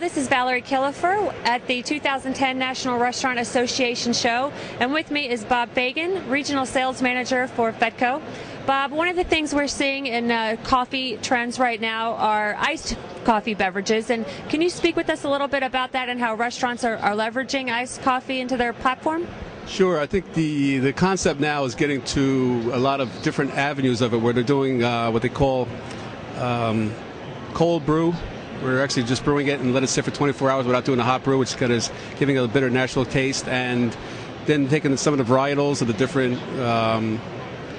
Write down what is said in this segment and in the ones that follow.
this is Valerie Killifer at the 2010 National Restaurant Association show, and with me is Bob Fagan, Regional Sales Manager for Fetco. Bob, one of the things we're seeing in coffee trends right now are iced coffee beverages, and can you speak with us a little bit about that and how restaurants are leveraging iced coffee into their platform? Sure. I think the concept now is getting to a lot of different avenues of it, where they're doing what they call cold brew. We're actually just brewing it and let it sit for 24 hours without doing a hot brew, which is giving it a bitter natural taste, and then taking some of the varietals of the different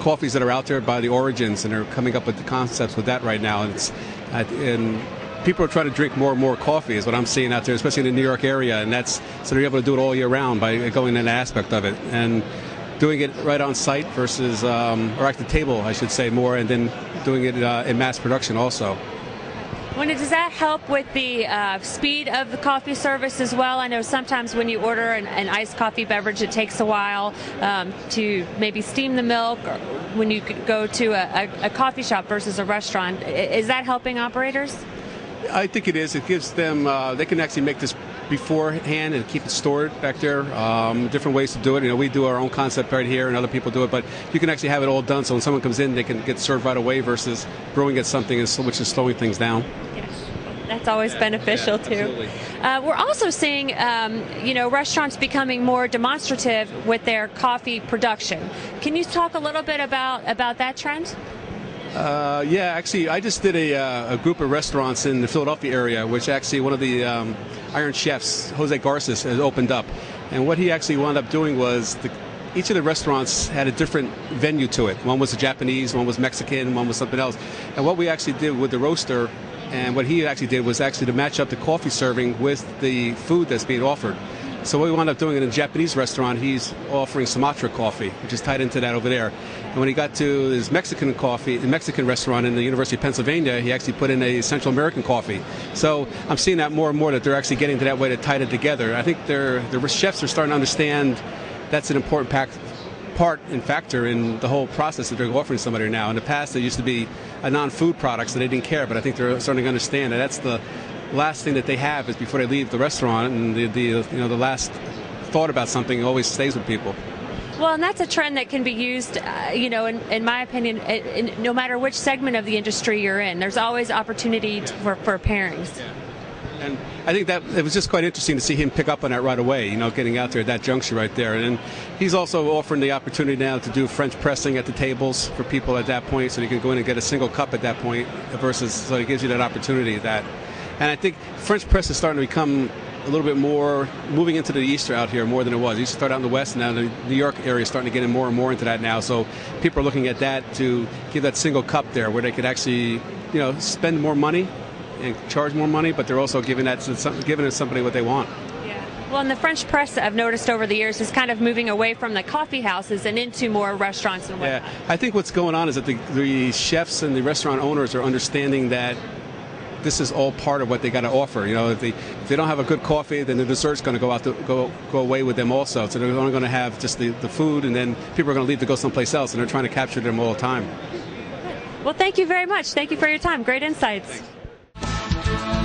coffees that are out there by the origins, and they're coming up with the concepts with that right now. And people are trying to drink more and more coffee is what I'm seeing out there, especially in the New York area, and so they're able to do it all year round by going in that aspect of it and doing it right on site versus, or at the table, I should say, more, and then doing it in mass production also. Does that help with the speed of the coffee service as well? I know sometimes when you order an iced coffee beverage, it takes a while to maybe steam the milk, or when you go to a coffee shop versus a restaurant. Is that helping operators? I think it is. It gives them, they can actually make this beforehand and keep it stored back there. Different ways to do it. We do our own concept right here, and other people do it, but you can actually have it all done so when someone comes in, they can get served right away versus brewing at something, which is slowing things down. Yes, that's always beneficial too. We're also seeing, restaurants becoming more demonstrative with their coffee production. Can you talk a little bit about that trend? Yeah, actually, I just did a group of restaurants in the Philadelphia area, which actually one of the Iron Chefs, Jose Garces, has opened up. And what he actually wound up doing was each of the restaurants had a different venue to it. One was a Japanese, one was Mexican, one was something else. And what we actually did with the roaster, and what he actually did, was actually to match up the coffee serving with the food that's being offered. So what we wound up doing in a Japanese restaurant, he's offering Sumatra coffee, which is tied into that over there. And when he got to his Mexican restaurant in the University of Pennsylvania, he actually put in a Central American coffee. So I'm seeing that more and more, that they're actually getting to that way to tie it together. I think the chefs are starting to understand that's an important part and factor in the whole process that they're offering somebody now. In the past, there used to be a non-food product, so they didn't care, but I think they're starting to understand that that's the last thing that they have is before they leave the restaurant, and the last thought about something always stays with people. Well, and that's a trend that can be used, in my opinion, no matter which segment of the industry you're in. There's always opportunity for pairings. Yeah. And I think that it was just quite interesting to see him pick up on that right away, getting out there at that juncture right there. And he's also offering the opportunity now to do French pressing at the tables for people at that point, so you can go in and get a single cup at that point, so it gives you that opportunity of that. And I think French press is starting to become a little bit more moving into the East out here more than it was. It used to start out in the West, and now the New York area is starting to get in more and more into that now. So people are looking at that to give that single cup there, where they could actually, spend more money and charge more money, but they're also giving it to somebody what they want. Yeah. Well, and the French press, I've noticed over the years, is kind of moving away from the coffee houses and into more restaurants and whatnot. Yeah, I think what's going on is that the chefs and the restaurant owners are understanding that this is all part of what they got to offer. If they don't have a good coffee, then the dessert's going to go away with them also. So they're only going to have just the food, and then people are going to leave to go someplace else, and they're trying to capture them all the time. Well, thank you very much. Thank you for your time. Great insights. Thanks.